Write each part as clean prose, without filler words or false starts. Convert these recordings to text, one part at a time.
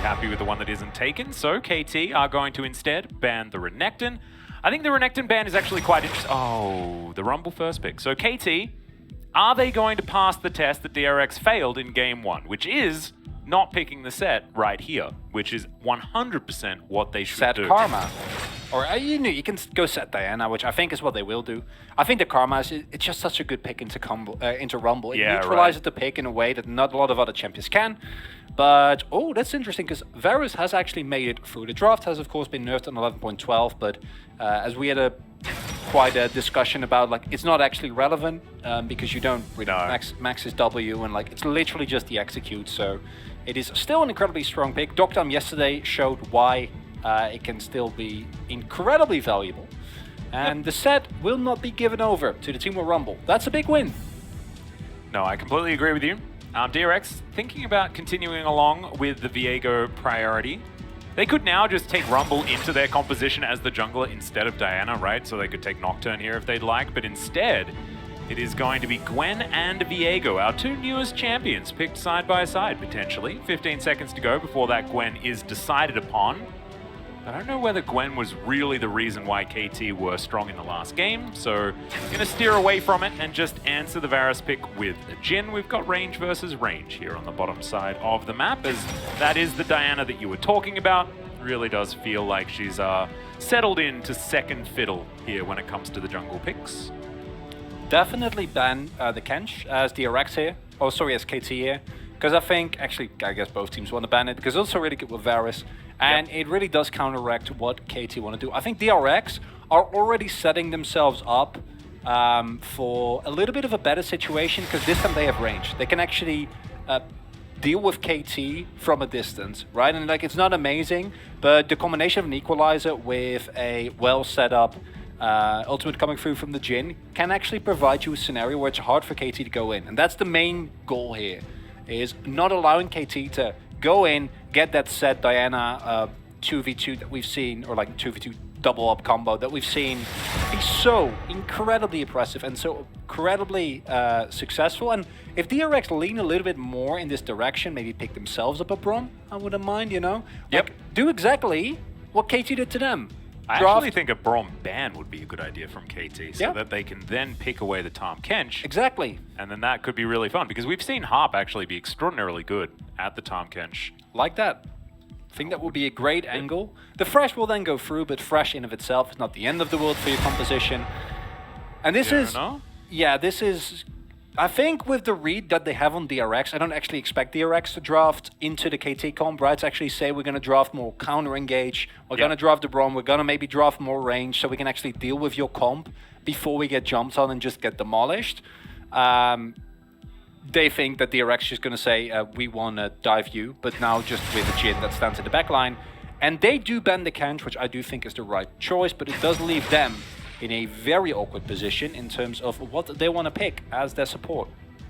happy with the one that isn't taken. So KT are going to instead ban the Renekton. I think the Renekton ban is actually quite interesting. Oh, the Rumble first pick. So KT, are they going to pass the test that DRX failed in game 1, which is not picking the set right here, which is 100% what they should set do. Karma. Or you can go set Diana, which I think is what they will do. I think the Karma it's just such a good pick into Rumble. It neutralizes the pick in a way that not a lot of other champions can. But that's interesting because Varus has actually made it through. The draft has of course been nerfed on 11.12, but as we had quite a discussion about, like, it's not actually relevant because you don't really max his W, and like it's literally just the execute. So it is still an incredibly strong pick. Doctam yesterday showed why it can still be incredibly valuable. And the set will not be given over to the team of Rumble. That's a big win. No, I completely agree with you. DRX thinking about continuing along with the Viego priority. They could now just take Rumble into their composition as the jungler instead of Diana, right? So they could take Nocturne here if they'd like, but instead it is going to be Gwen and Viego, our two newest champions, picked side by side potentially. 15 seconds to go before that Gwen is decided upon. I don't know whether Gwen was really the reason why KT were strong in the last game, so I'm going to steer away from it and just answer the Varus pick with a Jhin. We've got range versus range here on the bottom side of the map, as that is the Diana that you were talking about. Really does feel like she's settled into second fiddle here when it comes to the jungle picks. Definitely ban the Kench as DRX here. Oh, sorry, as KT here. Because I think, actually, I guess both teams want to ban it, because it's also really good with Varus. And it really does counteract what KT want to do. I think DRX are already setting themselves up for a little bit of a better situation, because this time they have range. They can actually deal with KT from a distance, right? And like, it's not amazing, but the combination of an equalizer with a well set up ultimate coming through from the Jhin can actually provide you a scenario where it's hard for KT to go in. And that's the main goal here, is not allowing KT to go in, get that set Diana 2v2 that we've seen, or like 2v2 double up combo that we've seen be so incredibly impressive and so incredibly successful. And if DRX lean a little bit more in this direction, maybe pick themselves up a Braum, I wouldn't mind, you know? Yep. Like, do exactly what KT did to them. I actually think a Braum ban would be a good idea from KT, so that they can then pick away the Tahm Kench. Exactly. And then that could be really fun, because we've seen Harp actually be extraordinarily good at the Tahm Kench. Like that. I think that would be a great angle. The Thresh will then go through, but Thresh in of itself is not the end of the world for your composition. And this this is... I think with the read that they have on DRX, I don't actually expect DRX to draft into the KT comp, right? To actually say we're going to draft more counter-engage, we're going to draft the Braum, we're going to maybe draft more range so we can actually deal with your comp before we get jumped on and just get demolished. They think that DRX is just going to say, we want to dive you, but now just with a Jhin that stands in the backline. And they do ban the Kench, which I do think is the right choice, but it does leave them in a very awkward position in terms of what they want to pick as their support.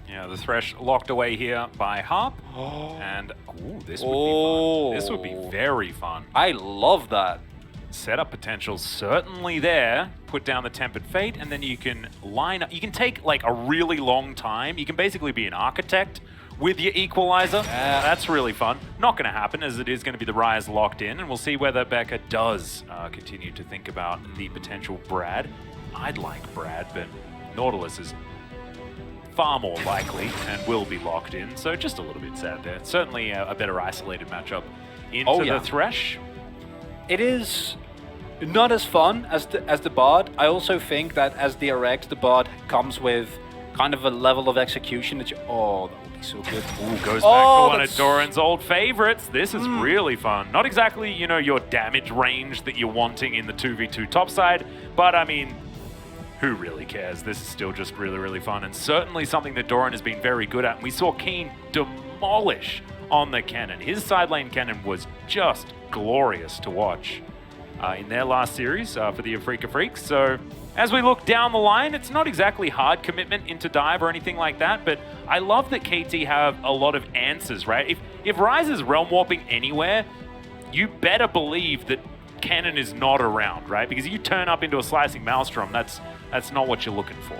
Yeah, the Thresh locked away here by Harp. And this would be fun. This would be very fun. I love that. Setup potential certainly there. Put down the Tempered Fate, and then you can line up. You can take like a really long time. You can basically be an architect with your equalizer. That's really fun. Not going to happen, as it is going to be the Rise locked in, and we'll see whether Becca does continue to think about the potential Brad. I'd like Brad, but Nautilus is far more likely and will be locked in, so just a little bit sad there. Certainly a better isolated matchup into the Thresh. It is not as fun as the Bard. I also think that as DRX, the Bard comes with kind of a level of execution that that would be so good. Goes back to one of Doran's old favorites. This is really fun. Not exactly, you know, your damage range that you're wanting in the 2v2 topside, but I mean, who really cares? This is still just really, really fun, and certainly something that Doran has been very good at. And we saw Keen demolish on the cannon. His side lane cannon was just glorious to watch in their last series for the Afrika Freaks. So as we look down the line, it's not exactly hard commitment into dive or anything like that, but I love that KT have a lot of answers, right? If Ryze is realm warping anywhere, you better believe that cannon is not around, right? Because you turn up into a slicing maelstrom, that's not what you're looking for.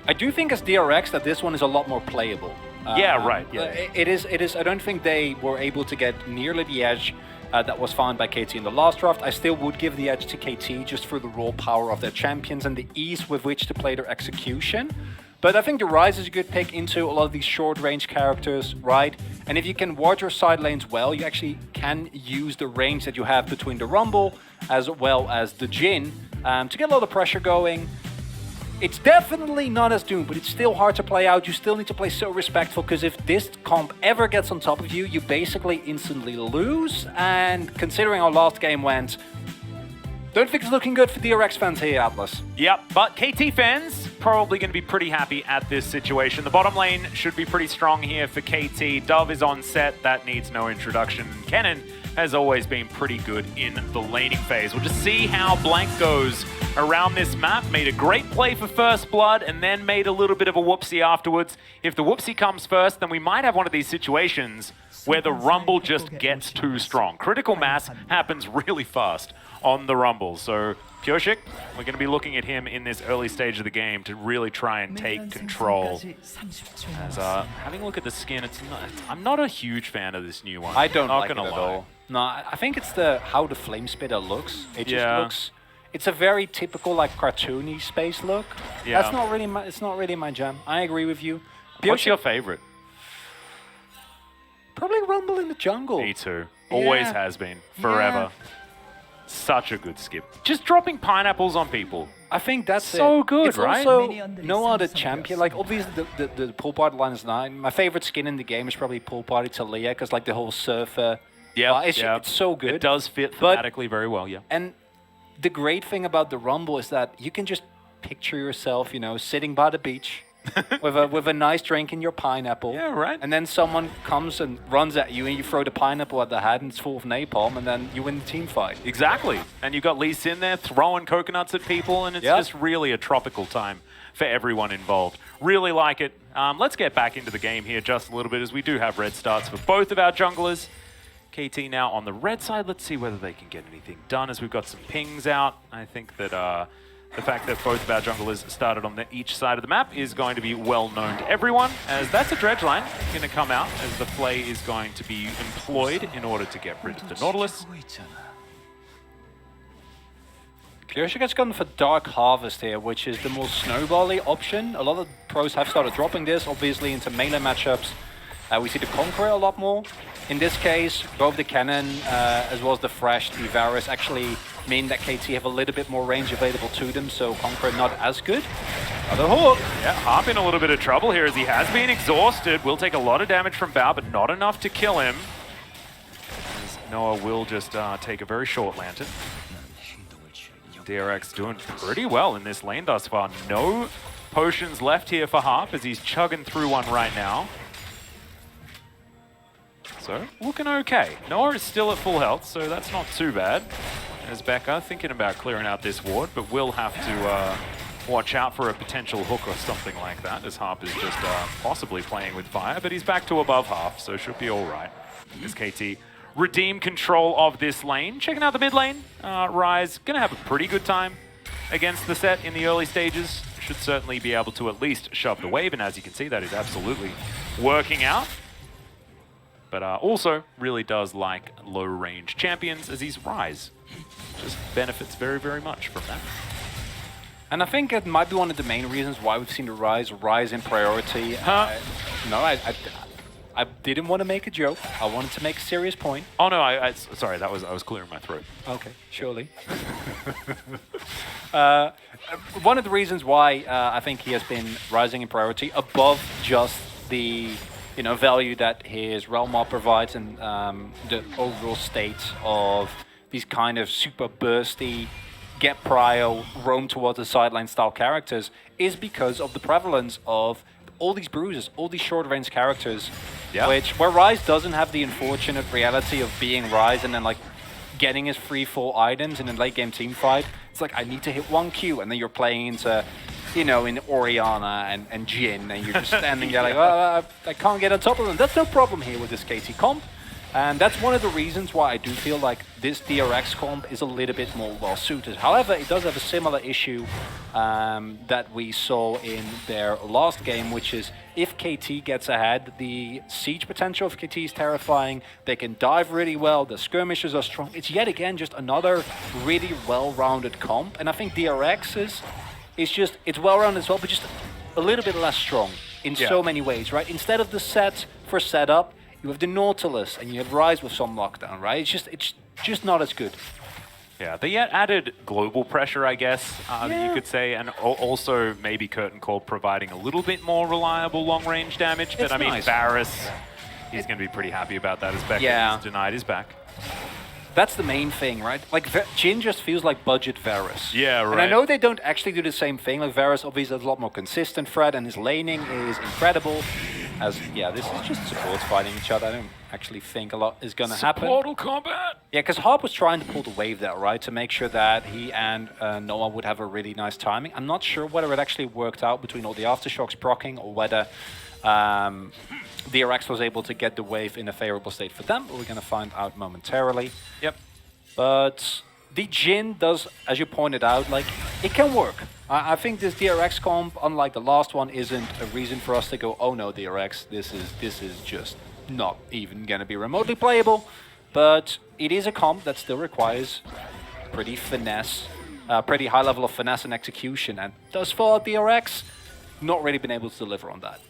I do think as DRX that this one is a lot more playable. Yeah, right. Yeah. It is. I don't think they were able to get nearly the edge that was found by KT in the last draft. I still would give the edge to KT just for the raw power of their champions and the ease with which to play their execution. But I think the Ryze is a good pick into a lot of these short-range characters, right? And if you can ward your side lanes well, you actually can use the range that you have between the Rumble as well as the Jhin to get a lot of pressure going. It's definitely not as doomed, but it's still hard to play out. You still need to play so respectful, because if this comp ever gets on top of you, you basically instantly lose. And considering how last game went, don't think it's looking good for DRX fans here, Atlas. Yep, but KT fans probably going to be pretty happy at this situation. The bottom lane should be pretty strong here for KT. Dove is on set, that needs no introduction. Kennen has always been pretty good in the laning phase. We'll just see how Blank goes around this map. Made a great play for first blood and then made a little bit of a whoopsie afterwards. If the whoopsie comes first, then we might have one of these situations where the Rumble just gets too strong. Critical mass happens really fast on the Rumble. So Pureshik, we're going to be looking at him in this early stage of the game to really try and take control. As having a look at the skin, I'm not a huge fan of this new one. I don't not like gonna it at lie. all. No, I think it's how the Flame Spitter looks. It just Yeah. looks. It's a very typical like cartoony space look. Yeah. That's not really my. It's not really my jam. I agree with you. What's Pureshik- your favorite? Probably Rumble in the jungle. Me too. Always Yeah. has been. Forever. Such a good skip. Just dropping pineapples on people. I think that's So it. good, it's right? Also, Many under no some other some champion. girls. Like obviously the pool party line is 9. My favorite skin in the game is probably pool party Talia, because like the whole surfer. Yeah, it's so good. It does fit But- thematically very well, yeah. And the great thing about the Rumble is that you can just picture yourself, sitting by the beach with a nice drink in your pineapple. Yeah, right. And then someone comes and runs at you, and you throw the pineapple at the head, and it's full of napalm, and then you win the team fight. Exactly. And you've got Lee Sin there throwing coconuts at people, and it's Yep. just really a tropical time for everyone involved. Really like it. Let's get back into the game here just a little bit, as we do have red starts for both of our junglers. KT now on the red side. Let's see whether they can get anything done, as we've got some pings out. I think that the fact that both of our junglers started on each side of the map is going to be well known to everyone, as that's a dredge line going to come out, as the Flay is going to be employed in order to get rid of the Nautilus. Pureshik has gone for Dark Harvest here, which is the more snowbally option. A lot of pros have started dropping this, obviously, into melee matchups. We see the Conqueror a lot more. In this case, both the Cannon as well as the Thresh, the Varus actually mean that KT have a little bit more range available to them, so Conqueror not as good. Another hook. Yeah, Harp in a little bit of trouble here, as he has been exhausted. Will take a lot of damage from Bao, but not enough to kill him. As Noah will just take a very short lantern. DRX doing pretty well in this lane thus far. No potions left here for Harp, as he's chugging through one right now. So, looking okay. Noah is still at full health, so that's not too bad. As Becca thinking about clearing out this ward, but will have to watch out for a potential hook or something like that, as Harp is just possibly playing with fire, but he's back to above half, so should be all right. As KT redeem control of this lane. Checking out the mid lane, Ryze gonna have a pretty good time against the set in the early stages. Should certainly be able to at least shove the wave, and as you can see, that is absolutely working out. But also really does like low-range champions, as he's Ryze. Just benefits very, very much from that. And I think it might be one of the main reasons why we've seen the Ryze rise in priority. No, I didn't want to make a joke. I wanted to make a serious point. Oh no, sorry, I was clearing my throat. Okay, surely. One of the reasons why I think he has been rising in priority above just the value that his realm mob provides and the overall state of these kind of super bursty, get prio, roam towards the sideline style characters is because of the prevalence of all these bruises, all these short range characters, where Ryze doesn't have the unfortunate reality of being Ryze and then like getting his free full items in a late game team fight. It's like, I need to hit 1Q, and then you're playing into, in Orianna and Jhin, and you're just standing there like, I can't get on top of them. That's no problem here with this KT comp. And that's one of the reasons why I do feel like this DRX comp is a little bit more well-suited. However, it does have a similar issue that we saw in their last game, which is if KT gets ahead, the siege potential of KT is terrifying. They can dive really well, the skirmishes are strong. It's yet again just another really well-rounded comp. And I think DRX it's well-rounded as well, but just a little bit less strong in so many ways, right? Instead of the set for setup, you have the Nautilus and you have Rise with some lockdown, right? It's just not as good. Yeah, they yet added global pressure, I guess, you could say, and also maybe Curtain Call providing a little bit more reliable long-range damage. But I mean, nice. Varus, he's going to be pretty happy about that as Becca is denied his back. That's the main thing, right? Like, Jhin just feels like budget Varus. Yeah, right. And I know they don't actually do the same thing. Like, Varus obviously has a lot more consistent threat, and his laning is incredible. This is just supports fighting each other. I don't actually think a lot is going to happen. Portal combat! Yeah, because Harp was trying to pull the wave there, right? To make sure that he and Noah would have a really nice timing. I'm not sure whether it actually worked out between all the Aftershocks proccing or whether DRX was able to get the wave in a favorable state for them. We're going to find out momentarily. Yep. But the Jhin does, as you pointed out, like, it can work. I think this DRX comp, unlike the last one, isn't a reason for us to go, oh no, DRX, this is just not even going to be remotely playable. But it is a comp that still requires pretty high level of finesse and execution. And thus far, DRX, not really been able to deliver on that.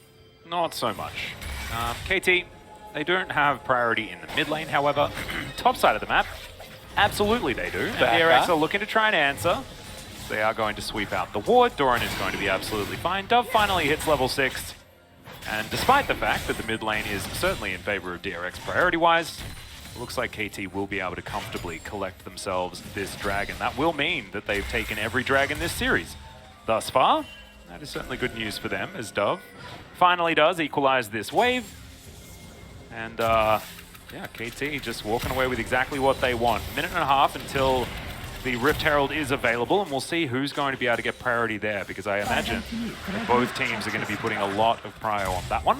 Not so much. KT, they don't have priority in the mid lane, however. Top side of the map, absolutely they do. And DRX are looking to try and answer. They are going to sweep out the ward. Doran is going to be absolutely fine. Dove finally hits level 6. And despite the fact that the mid lane is certainly in favor of DRX priority-wise, it looks like KT will be able to comfortably collect themselves this dragon. That will mean that they've taken every dragon this series thus far. That is certainly good news for them, as Dove finally does equalize this wave. And KT just walking away with exactly what they want. A minute and a half until the Rift Herald is available, and we'll see who's going to be able to get priority there, because I imagine that both teams are going to be putting a lot of prio on that one.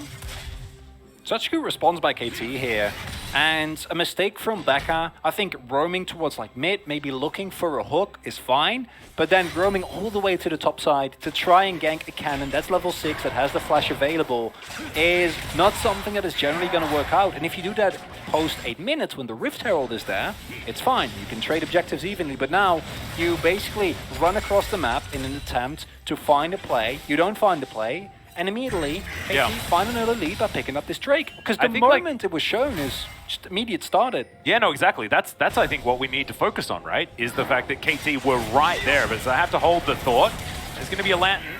Such a good response by KT here, and a mistake from Becca. I think roaming towards like mid, maybe looking for a hook is fine, but then roaming all the way to the top side to try and gank a cannon that's level 6 that has the flash available is not something that is generally going to work out. And if you do that post 8 minutes when the Rift Herald is there, it's fine. You can trade objectives evenly, but now you basically run across the map in an attempt to find a play. You don't find the play, and immediately KT find another lead by picking up this Drake. Because the moment it was shown is just immediate started. Yeah, no, exactly. That's I think what we need to focus on, right? Is the fact that KT were right there. But I have to hold the thought. There's going to be a Lantern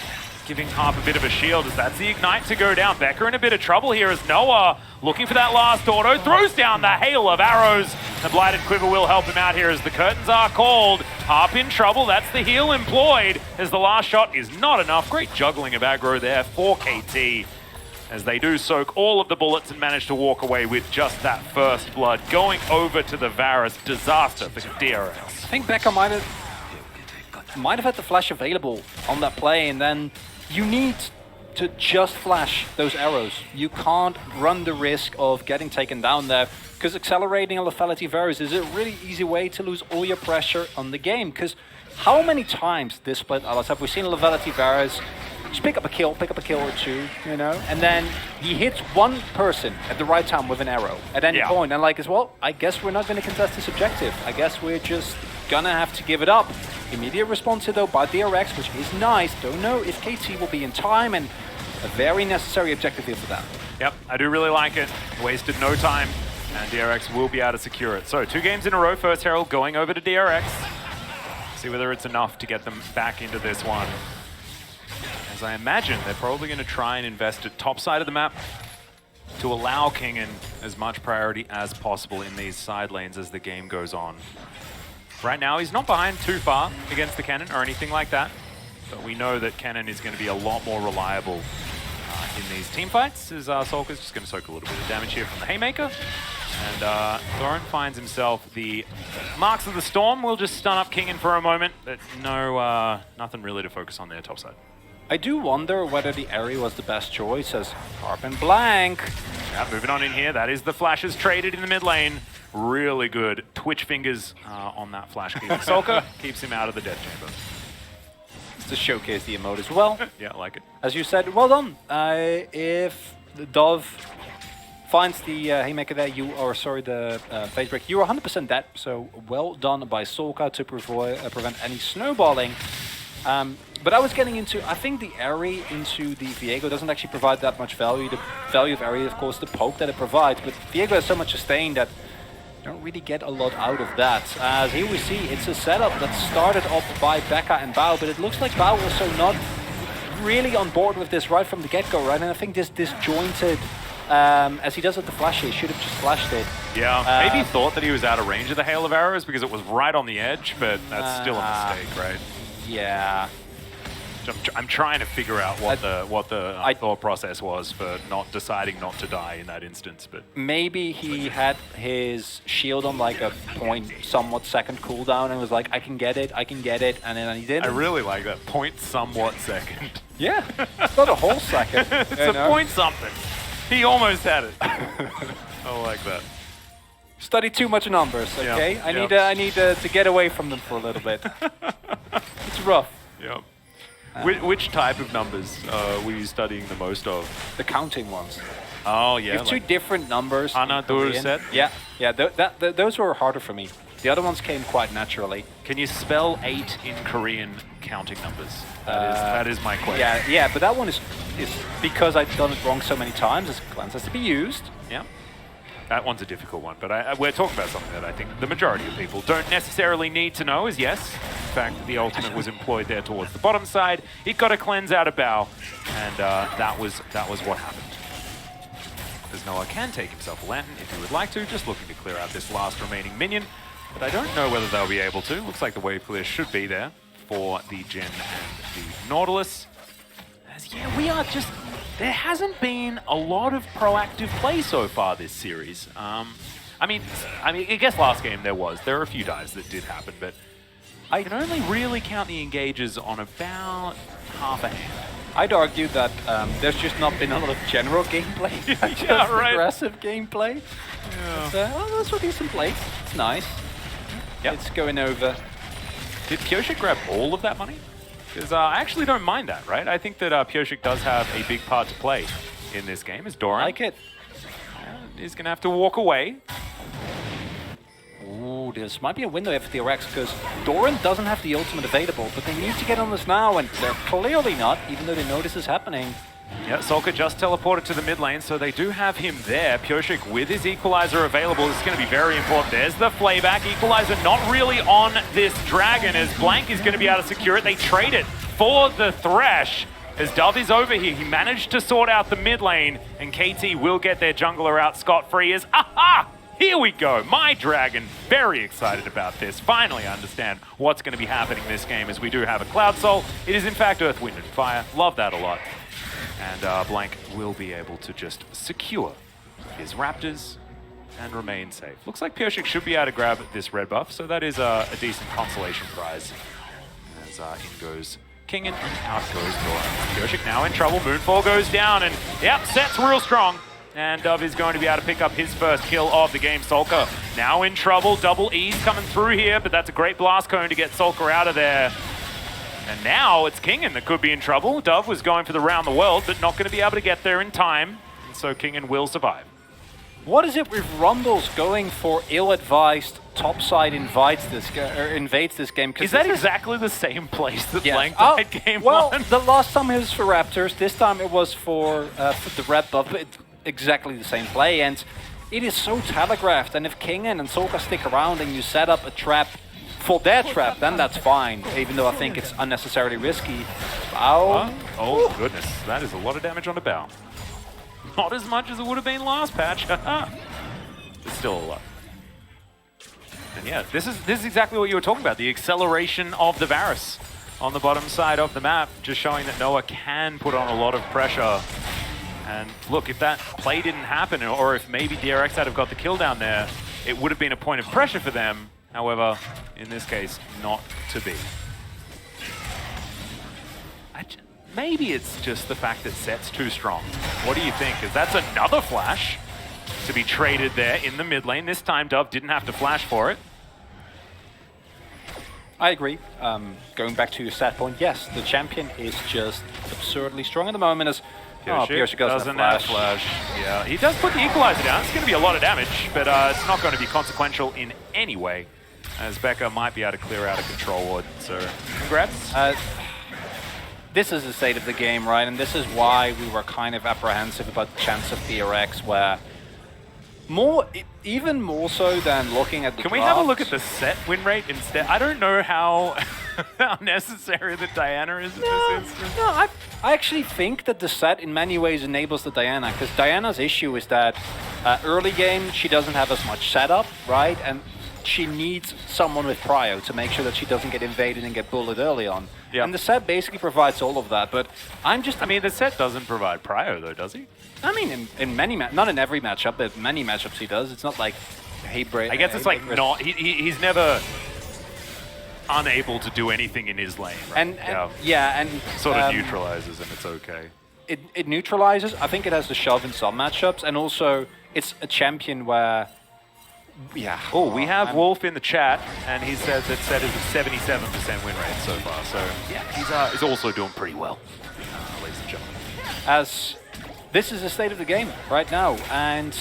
giving Harp a bit of a shield as that's the Ignite to go down. Becker in a bit of trouble here as Noah looking for that last auto. Throws down the hail of arrows. The Blighted Quiver will help him out here as the curtains are called. Harp in trouble. That's the heal employed as the last shot is not enough. Great juggling of aggro there for KT as they do soak all of the bullets and manage to walk away with just that first blood. Going over to the Varus. Disaster for DRX. I think Becca might have had the flash available on that play, and then you need to just flash those arrows. You can't run the risk of getting taken down there, because accelerating a lethality Varus is a really easy way to lose all your pressure on the game. Because how many times this split Alice have we seen a lethality Varus just pick up a kill or two, you know, and then he hits one person at the right time with an arrow at any point, and like, as well, I guess we're not going to contest this objective. I guess we're just gonna have to give it up. Immediate response here though by DRX, which is nice. Don't know if KT will be in time, and a very necessary objective here for them. Yep, I do really like it. Wasted no time, and DRX will be able to secure it. So 2 games in a row, First Herald going over to DRX. See whether it's enough to get them back into this one. As I imagine, they're probably going to try and invest at top side of the map to allow Kingen as much priority as possible in these side lanes as the game goes on. Right now, he's not behind too far against the cannon or anything like that, but we know that cannon is going to be a lot more reliable in these team fights, as Solka's just going to soak a little bit of damage here from the Haymaker. And Thorin finds himself the Marks of the Storm. We'll just stun up Kingen for a moment, but no, nothing really to focus on there top side. I do wonder whether the area was the best choice as Carbon Blank. Yeah, moving on in here. That is the flashes traded in the mid lane. Really good twitch fingers on that flash keep. Solka keeps him out of the death chamber. To showcase the emote as well. Yeah, I like it. As you said, well done. If the Dove finds the haymaker there, the phase break, you are 100% dead. So well done by Solka to prevent any snowballing. But I was getting into, I think the area into the Viego doesn't actually provide that much value. The value of area, of course, the poke that it provides. But Viego has so much sustain that you don't really get a lot out of that. As here we see, it's a setup that started off by Becca and Bao, but it looks like Bao also not really on board with this right from the get-go, right? And I think this disjointed, as he does with the flash, he should have just flashed it. Yeah, maybe he thought that he was out of range of the hail of arrows because it was right on the edge, but that's still a mistake, right? Yeah. I'm trying to figure out what the thought process was for not deciding not to die in that instance, but maybe he had his shield on like a somewhat second cooldown and was like, I can get it, and then he didn't. I really like that somewhat second. Yeah, it's not a whole second. It's a point something. He almost had it. I like that. Study too much numbers, okay? Yeah, I need to get away from them for a little bit. It's rough. Yeah. Which type of numbers were you studying the most of? The counting ones. Oh, yeah. You have two different numbers. Hana, Durset? Yeah, those were harder for me. The other ones came quite naturally. Can you spell 8 in Korean counting numbers? That is my question. Yeah, but that one is because I've done it wrong so many times, this glance has to be used. Yeah. That one's a difficult one, but we're talking about something that I think the majority of people don't necessarily need to know is yes. In fact, the ultimate was employed there towards the bottom side. It got a cleanse out of Bao, and that was what happened. As Noah can take himself a lantern if he would like to, just looking to clear out this last remaining minion. But I don't know whether they'll be able to. Looks like the wave clear should be there for the Jhin and the Nautilus. As yeah, we are just... There hasn't been a lot of proactive play so far this series. I mean, I guess last game there was. There are a few dives that did happen, but I can only really count the engages on about half a hand. I'd argue that there's just not been a lot of general gameplay. Yeah, right. Aggressive gameplay. Yeah. Well, this will be some play. It's nice. Yep. It's going over. Did Pyosik grab all of that money? Because I actually don't mind that, right? I think that Pyosik does have a big part to play in this game, as Doran. I like it. He's going to have to walk away. Ooh, this might be a window for DRX, because Doran doesn't have the ultimate available, but they need to get on this now, and they're clearly not, even though they know this is happening. Yeah, Solka just teleported to the mid lane, so they do have him there. Pyosik with his equalizer available. This is going to be very important. There's the flayback. Equalizer not really on this dragon, as Blank is going to be able to secure it. They trade it for the Thresh. As Dove is over here, he managed to sort out the mid lane, and KT will get their jungler out scot-free as, aha! Here we go, my dragon. Very excited about this. Finally understand what's going to be happening in this game, as we do have a Cloud Soul. It is in fact Earth, Wind, and Fire. Love that a lot. And Blank will be able to just secure his Raptors and remain safe. Looks like Pyosik should be able to grab this red buff, so that is a decent consolation prize. As in goes King and out goes Doran. Pyosik now in trouble. Moonfall goes down, and yep, Set's real strong. And Dove is going to be able to pick up his first kill of the game. Solka now in trouble. Double E's coming through here, but that's a great blast cone to get Solka out of there. And now it's Kingen that could be in trouble. Dove was going for the round the world, but not going to be able to get there in time. And so Kingen will survive. What is it with Rumbles going for ill-advised topside invades this game? Is that exactly the same place that Blank died game well, one? The last time it was for Raptors. This time it was for the red buff. It's exactly the same play, and it is so telegraphed. And if Kingen and Solka stick around and you set up a trap for their trap, then that's fine, even though I think it's unnecessarily risky. Bao. Oh, goodness. That is a lot of damage on the Bao. Not as much as it would have been last patch. It's still a lot. And yeah, this is exactly what you were talking about, the acceleration of the Varus on the bottom side of the map, just showing that Noah can put on a lot of pressure. And look, if that play didn't happen, or if maybe DRX had have got the kill down there, it would have been a point of pressure for them. However, in this case, not to be. maybe it's just the fact that Set's too strong. What do you think? Because that's another flash to be traded there in the mid lane. This time Dove didn't have to flash for it. I agree. Going back to your stat point, yes, the champion is just absurdly strong at the moment as Pierce doesn't have flash. Yeah, he does put the equalizer down. It's going to be a lot of damage, but it's not going to be consequential in any way, as Becca might be able to clear out a control ward. So, congrats. This is the state of the game, right? And this is why we were kind of apprehensive about the chance of DRX, where even more so than looking at the Can we have a look at the Set win rate instead? I don't know how necessary the Diana is in this instance. No, I actually think that the Set in many ways enables the Diana, because Diana's issue is that early game she doesn't have as much setup, right? And she needs someone with prio to make sure that she doesn't get invaded and get bullied early on. Yep. And the Set basically provides all of that, but I mean, the Set doesn't provide prio though, does he? I mean, in many not in every matchup, but many matchups he does. It's not like I guess it's like not. He's never unable to do anything in his lane, right? And sort of neutralizes, and it's okay. It neutralizes. I think it has the shove in some matchups, and also it's a champion where. Yeah. Oh, we have Wolf in the chat, and he says that Set is a 77% win rate so far. So yeah, he's also doing pretty well, ladies and gentlemen. As this is the state of the game right now, and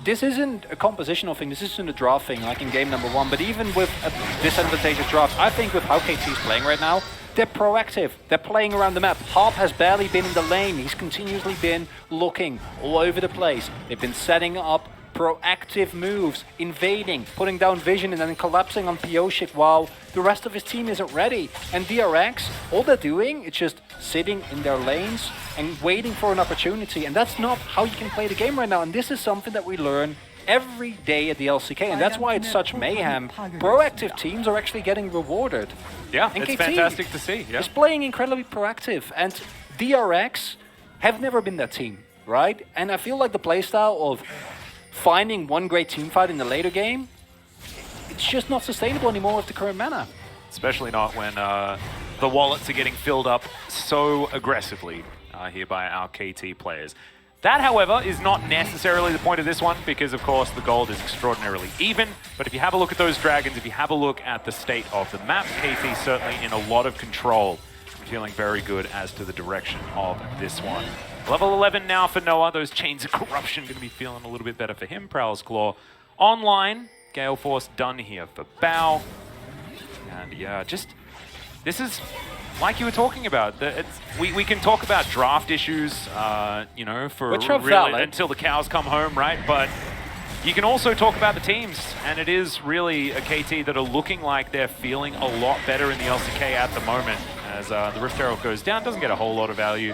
this isn't a compositional thing. This isn't a draft thing like in game number 1. But even with a disadvantageous draft, I think with how KT is playing right now, they're proactive. They're playing around the map. Harp has barely been in the lane. He's continuously been looking all over the place. They've been setting up proactive moves, invading, putting down vision, and then collapsing on PO shit while the rest of his team isn't ready. And DRX, all they're doing is just sitting in their lanes and waiting for an opportunity. And that's not how you can play the game right now. And this is something that we learn every day at the LCK, and that's why it's such mayhem. Proactive teams are actually getting rewarded. Yeah, and it's KT fantastic to see. Yeah. It's playing incredibly proactive, and DRX have never been that team, right? And I feel like the playstyle of finding one great team fight in the later game, it's just not sustainable anymore with the current mana. Especially not when the wallets are getting filled up so aggressively here by our KT players. That, however, is not necessarily the point of this one, because of course the gold is extraordinarily even. But if you have a look at those dragons, if you have a look at the state of the map, KT certainly in a lot of control. Feeling very good as to the direction of this one. Level 11 now for Noah. Those Chains of Corruption going to be feeling a little bit better for him. Prowler's Claw online. Gale Force done here for Bao. And yeah, just this is like you were talking about. We can talk about draft issues, you know, for really until the cows come home, right? But you can also talk about the teams, and it is really a KT that are looking like they're feeling a lot better in the LCK at the moment. As the Rift Herald goes down, doesn't get a whole lot of value.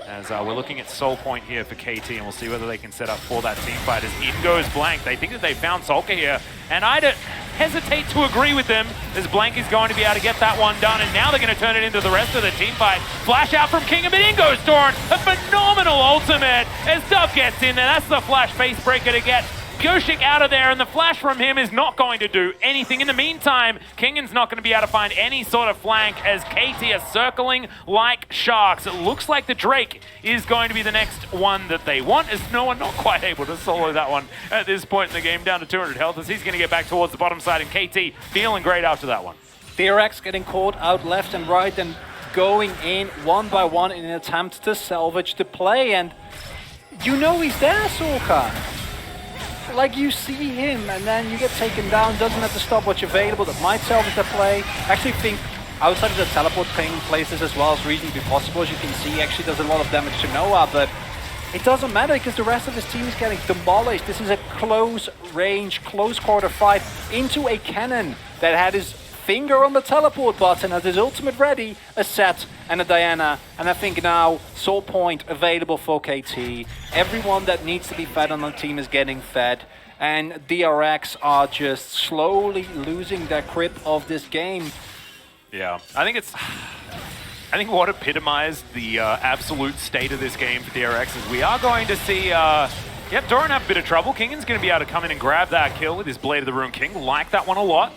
As we're looking at Soul Point here for KT, and we'll see whether they can set up for that team fight. As in goes Blank, they think that they found Solka here, and I don't hesitate to agree with them, as Blank is going to be able to get that one done, and now they're going to turn it into the rest of the team fight. Flash out from King, but in goes Doran, a phenomenal ultimate as Dove gets in there. That's the flash face breaker to get Gyoshik out of there, and the flash from him is not going to do anything. In the meantime, Kingan's not going to be able to find any sort of flank as KT are circling like sharks. It looks like the Drake is going to be the next one that they want, as no one not quite able to solo that one at this point in the game, down to 200 health, as he's going to get back towards the bottom side, and KT feeling great after that one. DRX getting caught out left and right and going in one by one in an attempt to salvage the play, and you know he's there, Sorka. Like, you see him, and then you get taken down, doesn't have to stop what's available, that might salvage the play. I actually think outside of the teleport taking places as well as reasonably possible, as you can see, actually does a lot of damage to Noah, but it doesn't matter because the rest of his team is getting demolished. This is a close range, close quarter fight into a cannon that had his finger on the teleport button, as his ultimate ready, a Set and a Diana, and I think now Soul Point available for KT. Everyone that needs to be fed on the team is getting fed, and DRX are just slowly losing their grip of this game. Yeah, I think what epitomized the absolute state of this game for DRX is we are going to see Doran have a bit of trouble. Kingan's going to be able to come in and grab that kill with his Blade of the Ruined King. Like that one a lot.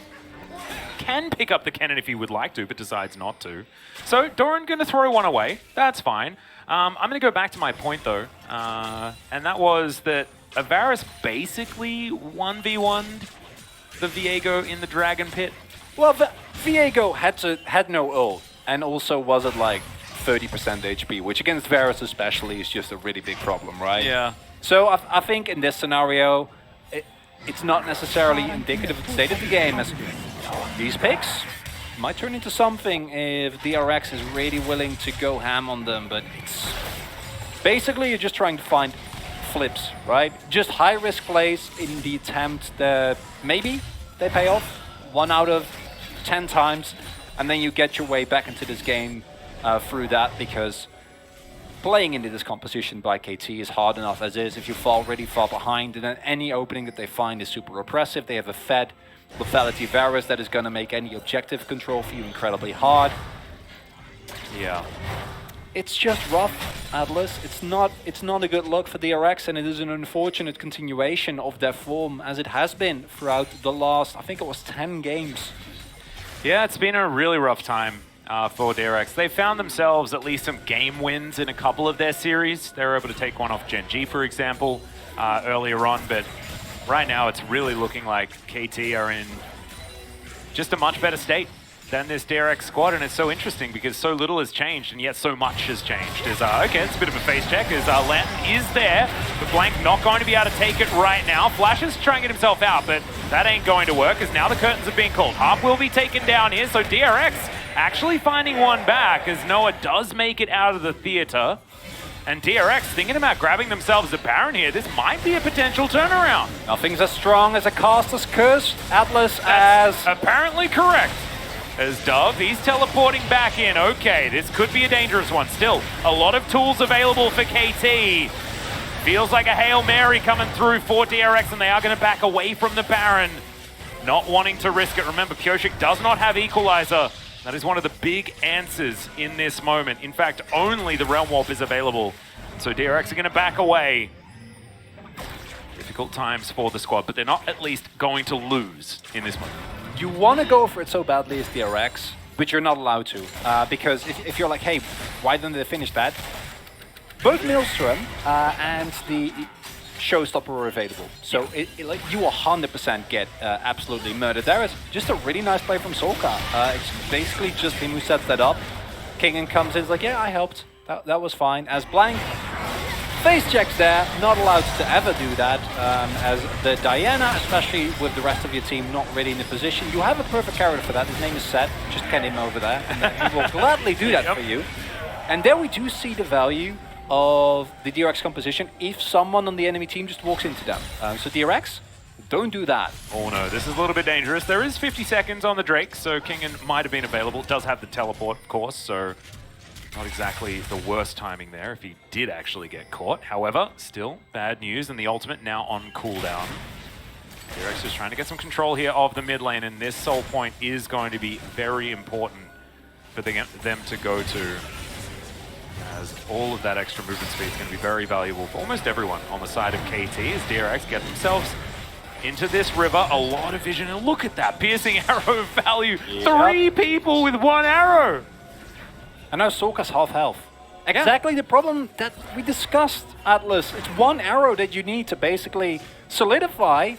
can pick up the cannon if he would like to, but decides not to. So Doran going to throw one away. That's fine. I'm going to go back to my point, though, and that was that Avaris basically 1v1'd the Viego in the Dragon Pit. Well, Viego had no ult, and also was at like 30% HP, which against Varus especially is just a really big problem, right? Yeah. So I think in this scenario, it's not necessarily indicative of the state of the game, as these picks might turn into something if DRX is really willing to go ham on them, but it's basically you're just trying to find flips, right? Just high-risk plays in the attempt that maybe they pay off 1 out of 10 times, and then you get your way back into this game through that, because playing into this composition by KT is hard enough as is. If you fall really far behind, and then any opening that they find is super oppressive. They have a fed lethality Varus that is going to make any objective control for you incredibly hard. Yeah. It's just rough, Atlas. It's not a good look for DRX, and it is an unfortunate continuation of their form as it has been throughout the last, I think it was 10 games. Yeah, it's been a really rough time for DRX. They found themselves at least some game wins in a couple of their series. They were able to take one off Gen G, for example, earlier on, but right now it's really looking like KT are in just a much better state than this DRX squad, and it's so interesting because so little has changed and yet so much has changed. Okay, it's a bit of a face check as Lantern is there, but Blank not going to be able to take it right now. Flash is trying to get himself out, but that ain't going to work as now the curtains are being called. Harp will be taken down here, so DRX actually finding one back as Noah does make it out of the theater. And DRX thinking about grabbing themselves a Baron here. This might be a potential turnaround. Nothing's as strong as a caster's curse, Atlas, as apparently correct. As Dove, he's teleporting back in. Okay, this could be a dangerous one. Still, a lot of tools available for KT. Feels like a Hail Mary coming through for DRX, and they are going to back away from the Baron. Not wanting to risk it. Remember, Pyosik does not have Equalizer. That is one of the big answers in this moment. In fact, only the Realm Warp is available. So DRX are going to back away. Difficult times for the squad, but they're not at least going to lose in this moment. You want to go for it so badly as DRX, but you're not allowed to. Because if you're like, hey, why didn't they finish that? Both Maelstrom and the Showstopper were available. So like you 100% get absolutely murdered. There is just a really nice play from Solka. It's basically just him who sets that up. Kingen comes in, is like, yeah, I helped. That was fine. As Blank face checks there, not allowed to ever do that, as the Diana, especially with the rest of your team not really in a position. You have a perfect character for that, his name is Seth, just get him over there, and he will gladly do that for you. And there we do see the value of the DRX composition if someone on the enemy team just walks into them. So DRX, don't do that. Oh no, this is a little bit dangerous. There is 50 seconds on the Drake, so Kingen might have been available. Does have the teleport, of course, so not exactly the worst timing there if he did actually get caught. However, still bad news, and the ultimate now on cooldown. DRX is trying to get some control here of the mid lane, and this soul point is going to be very important for them to go to, as all of that extra movement speed is going to be very valuable for almost everyone on the side of KT as DRX get themselves into this river. A lot of vision, and look at that piercing arrow value. Yep. 3 people with 1 arrow. And now Solka's half health. Exactly the problem that we discussed, Atlas. It's 1 arrow that you need to basically solidify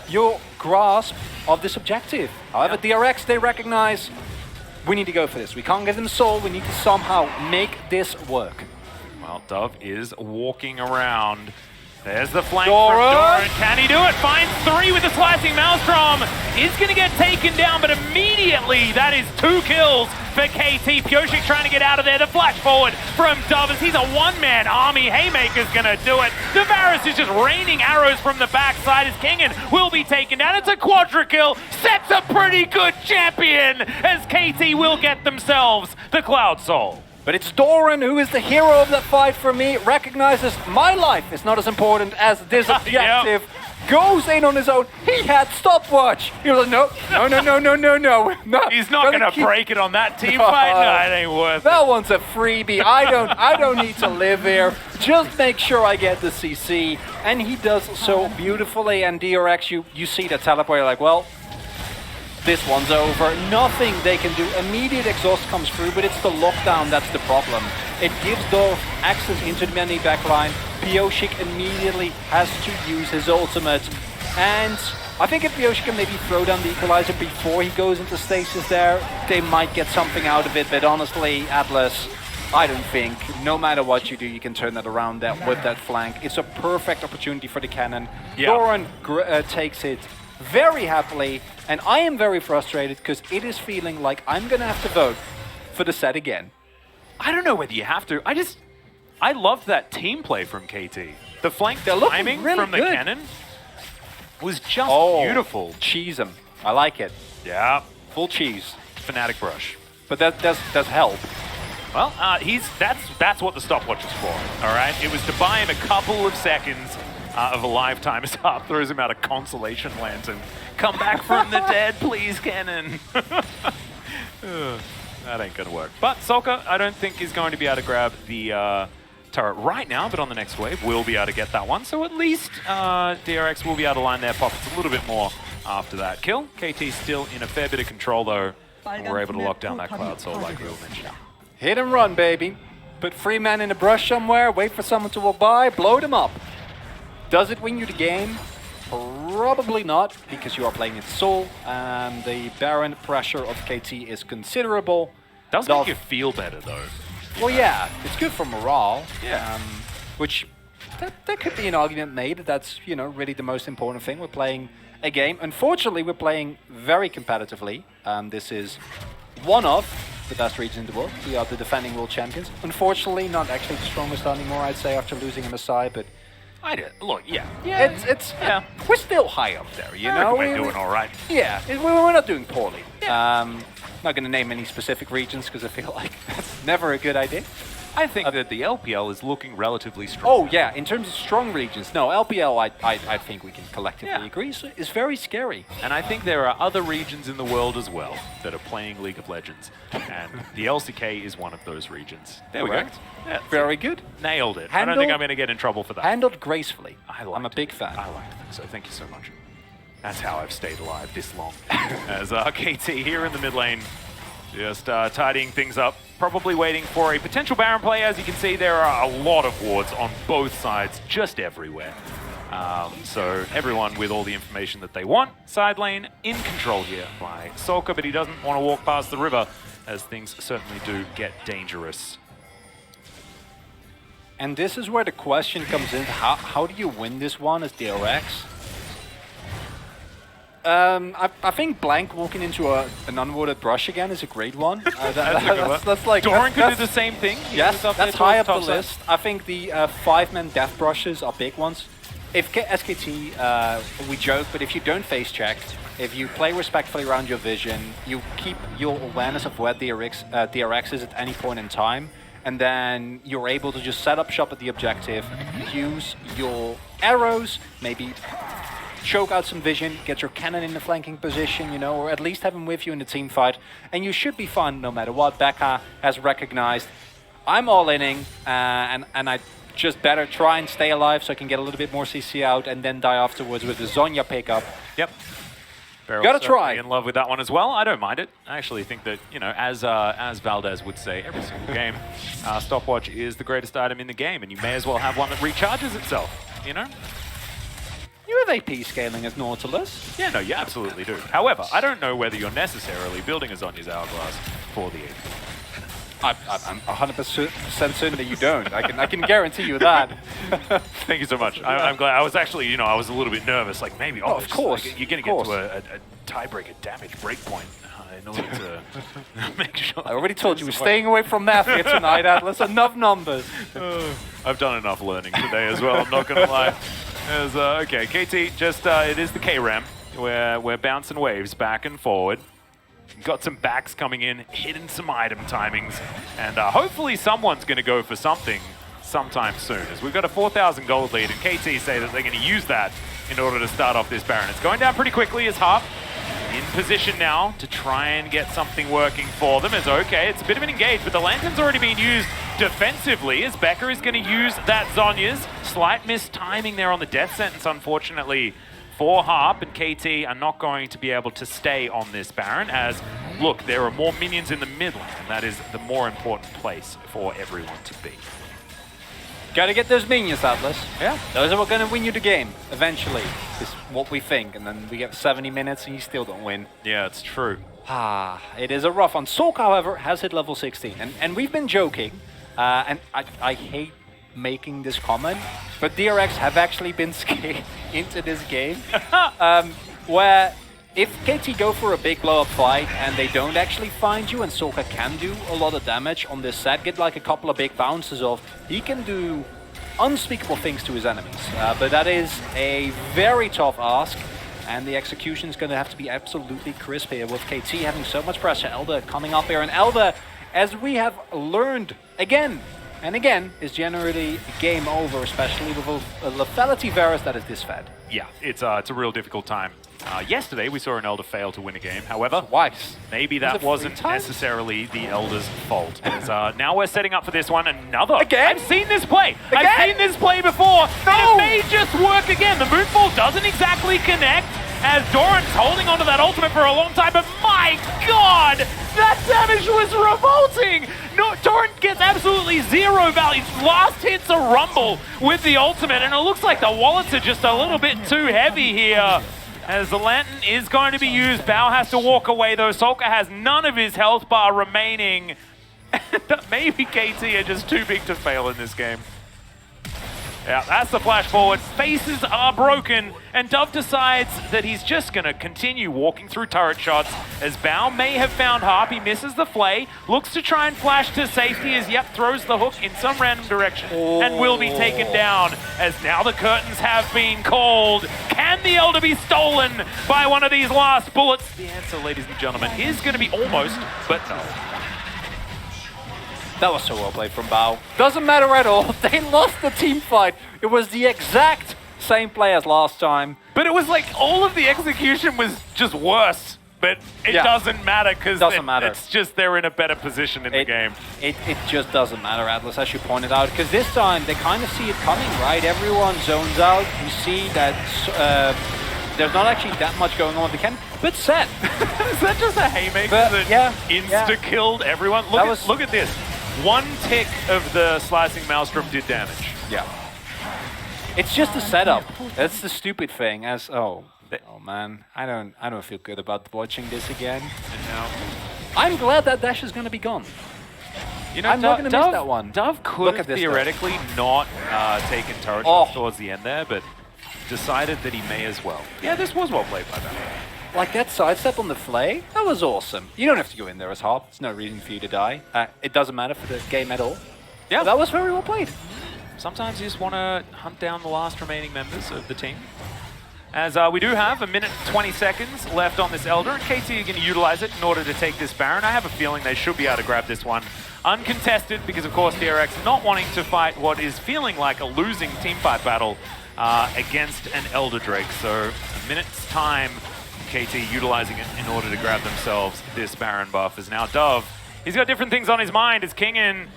your grasp of this objective. However, DRX, they recognize we need to go for this. We can't get them soul. We need to somehow make this work. Well, Dove is walking around. There's the flank from Doran. Can he do it? Finds 3 with the slicing Maelstrom. Is going to get taken down, but immediately that is 2 kills for KT. Pyosik trying to get out of there. The flash forward from Dove as he's a one-man army. Haymaker's going to do it. The Varus is just raining arrows from the backside as Kingen will be taken down. It's a quadra kill. Sets a pretty good champion as KT will get themselves the Cloud Soul. But it's Doran who is the hero of that fight for me, recognizes my life is not as important as this objective, goes in on his own. He had stopwatch. He was like, no. He's not going to break it on that team fight. No, it ain't worth it. That one's a freebie. I don't need to live here. Just make sure I get the CC. And he does so beautifully. And DRX, you see the teleport, you're like, well, this one's over. Nothing they can do. Immediate exhaust comes through, but it's the lockdown that's the problem. It gives Dorf access into the enemy backline. Pioshik immediately has to use his ultimate. And I think if Pioshik can maybe throw down the equalizer before he goes into stasis there, they might get something out of it. But honestly, Atlas, I don't think, no matter what you do, you can turn that around with that flank. It's a perfect opportunity for the cannon. Yeah. Doran takes it very happily, and I am very frustrated because it is feeling like I'm going to have to vote for the set again. I don't know whether you have to. I loved that team play from KT. The flank timing really from the good. cannon was just beautiful. Cheese him. I like it. Yeah. Full cheese. Fnatic brush. But that does help. Well, that's what the stopwatch is for, all right? It was to buy him a couple of seconds of a lifetime as Harp throws him out a consolation lantern. Come back from the dead, please, cannon. That ain't gonna work. But Solka, I don't think is going to be able to grab the turret right now, but on the next wave, we'll be able to get that one. So at least DRX will be able to line their pockets a little bit more after that kill. KT still in a fair bit of control, though, and we're able to lock down that Cloud Soul like we all mentioned. Hit and run, baby. Put 3 men in a brush somewhere, wait for someone to walk by, blow them up. Does it win you the game? Probably not, because you are playing it Soul, and the Baron pressure of KT is considerable. Does make you feel better, though. Well, yeah, it's good for morale. Yeah. Which, there could be an argument made that that's, you know, really the most important thing. We're playing a game. Unfortunately, we're playing very competitively. This is one of the best regions in the world. We are the defending world champions. Unfortunately, not actually the strongest anymore, I'd say, after losing a Messiah, but Look, yeah. We're still high up there, you know? We're doing all right. Yeah, we're not doing poorly. Yeah. Not going to name any specific regions because I feel like that's never a good idea. I think that the LPL is looking relatively strong. Oh yeah, in terms of strong regions, no, LPL I think we can collectively agree is very scary. And I think there are other regions in the world as well that are playing League of Legends. And the LCK is one of those regions. There we go. Yeah, very good. Nailed it. I don't think I'm going to get in trouble for that. Handled gracefully. I'm a big fan. I like it. So thank you so much. That's how I've stayed alive this long. As KT here in the mid lane, just tidying things up. Probably waiting for a potential Baron play. As you can see, there are a lot of wards on both sides, just everywhere. So everyone with all the information that they want. Side lane in control here by Solka, but he doesn't want to walk past the river, as things certainly do get dangerous. And this is where the question comes in. How do you win this one as DRX? I think Blank walking into an unwarded brush again is a great one. That's like Doran could do the same thing. Yes, that's high up the list. I think the 5-man death brushes are big ones. If SKT, we joke, but if you don't face check, if you play respectfully around your vision, you keep your awareness of where DRX is at any point in time, and then you're able to just set up shop at the objective, use your arrows, maybe choke out some vision, get your cannon in the flanking position, you know, or at least have him with you in the team fight, and you should be fine no matter what. Becca has recognized I'm all-inning, and I just better try and stay alive so I can get a little bit more CC out and then die afterwards with the Zhonya pickup. Yep. Gotta try. In love with that one as well. I don't mind it. I actually think that, you know, as Valdez would say every single game, stopwatch is the greatest item in the game, and you may as well have one that recharges itself, you know? You have AP scaling as Nautilus. Yeah, no, you absolutely do. However, I don't know whether you're necessarily building a Zhonya's Hourglass for the AP. I'm 100% certain that you don't. I can guarantee you that. Thank you so much. I'm glad. I was actually, you know, I was a little bit nervous. Like maybe, of course, like, you're going to get to a tiebreaker damage breakpoint in order to make sure. I already told you we're staying away from math here tonight, Atlas. Enough numbers. I've done enough learning today as well. I'm not going to lie. Okay, KT, just it is the K-Ram. We're bouncing waves back and forward. Got some backs coming in, hitting some item timings, and hopefully someone's going to go for something sometime soon. As we've got a 4,000 gold lead, and KT say that they're going to use that in order to start off this Baron. It's going down pretty quickly as Harp in position now to try and get something working for them. It's okay, it's a bit of an engage, but the Lantern's already been used defensively as Becker is going to use that Zhonya's. Slight mistiming there on the death sentence, unfortunately. for Harp, and KT are not going to be able to stay on this Baron as, look, there are more minions in the mid lane, and that is the more important place for everyone to be. Gotta get those minions, Atlas. Yeah. Those are what gonna win you the game, eventually, is what we think. And then we get 70 minutes and you still don't win. Yeah, it's true. It is a rough one. Solk, however, has hit level 16. And we've been joking, and I hate making this comment, but DRX have actually been scared into this game, where if KT go for a big blow-up fight and they don't actually find you, and Solka can do a lot of damage on this set, get like a couple of big bounces off, he can do unspeakable things to his enemies. But that is a very tough ask, and the execution is going to have to be absolutely crisp here with KT having so much pressure. Elder coming up here, and Elder, as we have learned again and again, is generally game over, especially with a lethality Varus that is this fed. Yeah, it's a real difficult time. Yesterday, we saw an Elder fail to win a game. However, Twice. maybe that wasn't necessarily the Elder's fault. As, now we're setting up for this one. Another. Again? I've seen this play. Again? I've seen this play before. No! And it may just work again. The Moonfall doesn't exactly connect as Doran's holding onto that ultimate for a long time. But my God, that damage was revolting. No, Torrent gets absolutely zero value. Last hit's a rumble with the ultimate, and it looks like the wallets are just a little bit too heavy here. As the Lantern is going to be used, Bao has to walk away though. Solka has none of his health bar remaining. Maybe KT are just too big to fail in this game. Yeah, that's the flash forward. Faces are broken, and Dove decides that he's just going to continue walking through turret shots as Bao may have found Harp. He misses the flay, looks to try and flash to safety as Yep throws the hook in some random direction and will be taken down as now the curtains have been called. Can the Elder be stolen by one of these last bullets? The answer, ladies and gentlemen, is going to be almost, but no. That was so well played from Bao. Doesn't matter at all. They lost the team fight. It was the exact same play as last time. But it was like all of the execution was just worse. But it doesn't matter because it's just they're in a better position in the game. It just doesn't matter, Atlas, as you pointed out. Because this time they kind of see it coming, right? Everyone zones out. You see that there's not actually that much going on with the Ken. But set. Is that just a haymaker that insta-killed everyone? Look at this. One tick of the slicing maelstrom did damage. Yeah. It's just a setup. That's the stupid thing. Oh man, I don't feel good about watching this again. No. I'm glad that dash is gonna be gone. You know, I'm not gonna miss that one. Dove could have theoretically not taken turret shots towards the end there, but decided that he may as well. Yeah, this was well played by them. Like that sidestep on the flay, that was awesome. You don't have to go in there as Harp. There's no reason for you to die. It doesn't matter for the game at all. Yeah, but that was very well played. Sometimes you just want to hunt down the last remaining members of the team. As we do have a minute and 20 seconds left on this Elder, and KT are going to utilize it in order to take this Baron. I have a feeling they should be able to grab this one uncontested because, of course, DRX not wanting to fight what is feeling like a losing teamfight battle against an Elder Drake. So a minute's time, KT utilizing it in order to grab themselves this Baron buff. As now Dove, he's got different things on his mind. As Kingin,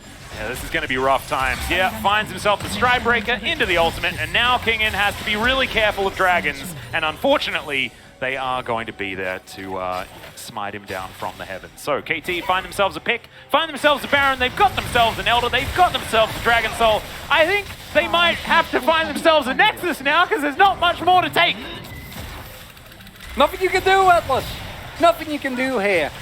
this is going to be rough times. Yeah, finds himself the Stride Breaker into the ultimate, and now Kingin has to be really careful of dragons, and unfortunately, they are going to be there to smite him down from the heavens. So KT find themselves a pick, find themselves a Baron, they've got themselves an Elder, they've got themselves a Dragon Soul. I think they might have to find themselves a Nexus now, because there's not much more to take. Nothing you can do, Atlas. Nothing you can do here.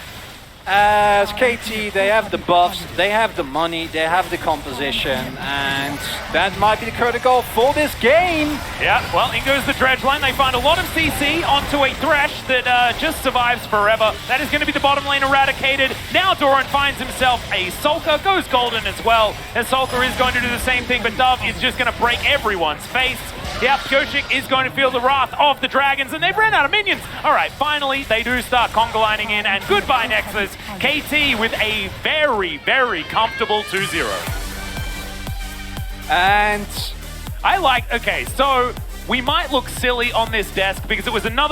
As KT, they have the buffs, they have the money, they have the composition, and that might be the critical for this game. Yeah, well, in goes the dredge line. They find a lot of CC onto a Thresh that just survives forever. That is going to be the bottom lane eradicated. Now Doran finds himself a Sulker, goes golden as well, as Sulker is going to do the same thing, but Dove is just going to break everyone's face. Yep, Goshik is going to feel the wrath of the dragons, and they've ran out of minions. All right, finally, they do start conga lining in, and goodbye, Nexus. KT with a very, very comfortable 2-0. And I like, okay, so we might look silly on this desk because it was another